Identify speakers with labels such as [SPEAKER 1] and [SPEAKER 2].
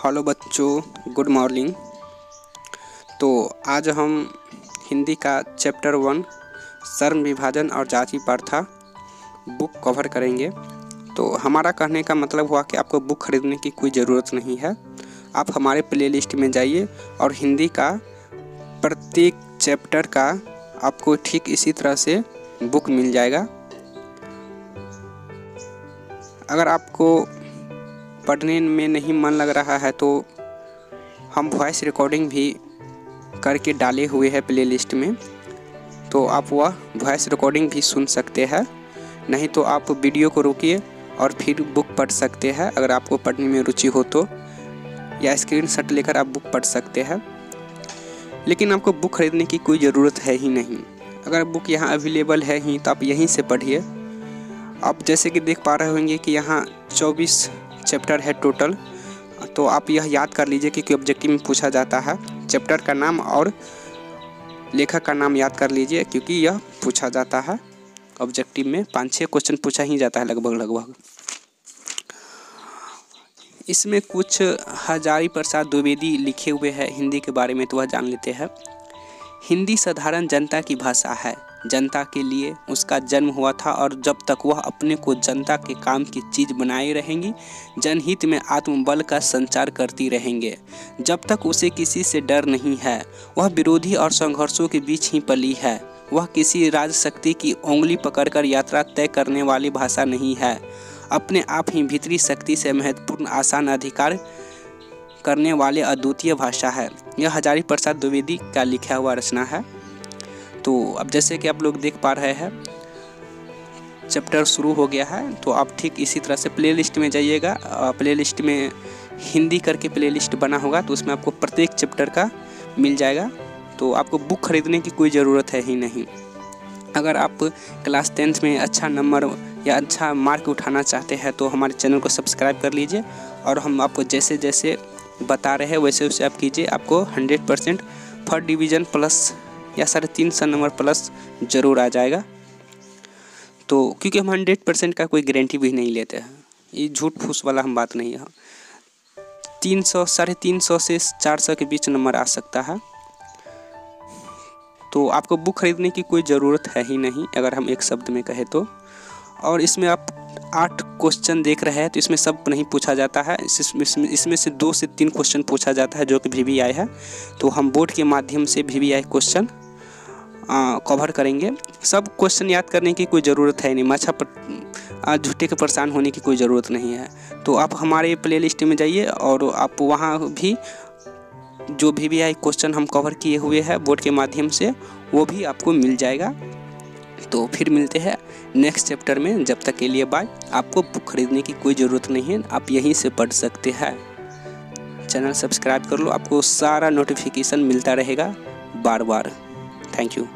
[SPEAKER 1] Hello बच्चों, good morning. तो आज हम हिंदी का चैप्टर 1 सर्म विभाजन और जाति प्रथा बुक कवर करेंगे। तो हमारा कहने का मतलब हुआ कि आपको बुक खरीदने की कोई ज़रूरत नहीं है। आप हमारे प्लेलिस्ट में जाइए और हिंदी का प्रत्येक चैप्टर का आपको ठीक इसी तरह से बुक मिल जाएगा। अगर आपको पढ़ने में नहीं मन लग रहा है तो हम वॉइस रिकॉर्डिंग भी करके डाले हुए हैं प्लेलिस्ट में, तो आप वह वॉइस रिकॉर्डिंग भी सुन सकते हैं। नहीं तो आप वीडियो को रोकिए और फिर बुक पढ़ सकते हैं। अगर आपको पढ़ने में रुचि हो तो या स्क्रीनशॉट लेकर आप बुक पढ़ सकते हैं। लेकिन आपको बुक खरीदने की कोई ज़रूरत है ही नहीं। अगर बुक यहाँ अवेलेबल है ही तो आप यहीं से पढ़िए। आप जैसे कि देख पा रहे होंगे कि यहाँ 24 चैप्टर है टोटल। तो आप यह याद कर लीजिए कि ऑब्जेक्टिव में पूछा जाता है। चैप्टर का नाम और लेखक का नाम याद कर लीजिए, क्योंकि यह पूछा जाता है ऑब्जेक्टिव में। 5-6 क्वेश्चन पूछा ही जाता है लगभग। इसमें कुछ हजारी प्रसाद द्विवेदी लिखे हुए हैं हिंदी के बारे में, तो वह जान लेते हैं। हिंदी साधारण जनता की भाषा है। जनता के लिए उसका जन्म हुआ था और जब तक वह अपने को जनता के काम की चीज़ बनाए रहेंगी, जनहित में आत्मबल का संचार करती रहेंगे। जब तक उसे किसी से डर नहीं है, वह विरोधी और संघर्षों के बीच ही पली है। वह किसी राजशक्ति की उंगली पकड़कर यात्रा तय करने वाली भाषा नहीं है। अपने आप ही भीतरी शक्ति से महत्वपूर्ण आसान अधिकार करने वाले अद्वितीय भाषा है। यह हजारी प्रसाद द्विवेदी का लिखा हुआ रचना है। तो अब जैसे कि आप लोग देख पा रहे हैं, चैप्टर शुरू हो गया है। तो आप ठीक इसी तरह से प्लेलिस्ट में जाइएगा। प्लेलिस्ट में हिंदी करके प्लेलिस्ट बना होगा, तो उसमें आपको प्रत्येक चैप्टर का मिल जाएगा। तो आपको बुक खरीदने की कोई ज़रूरत है ही नहीं। अगर आप क्लास 10th में अच्छा नंबर या अच्छा मार्क उठाना चाहते हैं तो हमारे चैनल को सब्सक्राइब कर लीजिए, और हम आपको जैसे जैसे बता रहे हैं वैसे वैसे आप कीजिए। आपको 100% फर्स्ट डिवीज़न प्लस या 350 नंबर प्लस ज़रूर आ जाएगा। तो क्योंकि हम 100% का कोई गारंटी भी नहीं लेते हैं, ये झूठ फूस वाला हम बात नहीं है। 300, 350 से 400 के बीच नंबर आ सकता है। तो आपको बुक खरीदने की कोई ज़रूरत है ही नहीं, अगर हम एक शब्द में कहें तो। और इसमें आप 8 क्वेश्चन देख रहे हैं, तो इसमें सब नहीं पूछा जाता है। इसमें से 2 से 3 क्वेश्चन पूछा जाता है जो कि VVI है। तो हम बोर्ड के माध्यम से VVI क्वेश्चन कवर करेंगे। सब क्वेश्चन याद करने की कोई ज़रूरत है नहीं। झूठे के परेशान होने की कोई ज़रूरत नहीं है। तो आप हमारे प्लेलिस्ट में जाइए और आप वहाँ भी जो VVI क्वेश्चन हम कवर किए हुए हैं बोर्ड के माध्यम से, वो भी आपको मिल जाएगा। तो फिर मिलते हैं नेक्स्ट चैप्टर में। जब तक के लिए बाय। आपको बुक खरीदने की कोई ज़रूरत नहीं है, आप यहीं से पढ़ सकते हैं। चैनल सब्सक्राइब कर लो, आपको सारा नोटिफिकेशन मिलता रहेगा बार बार। Thank you.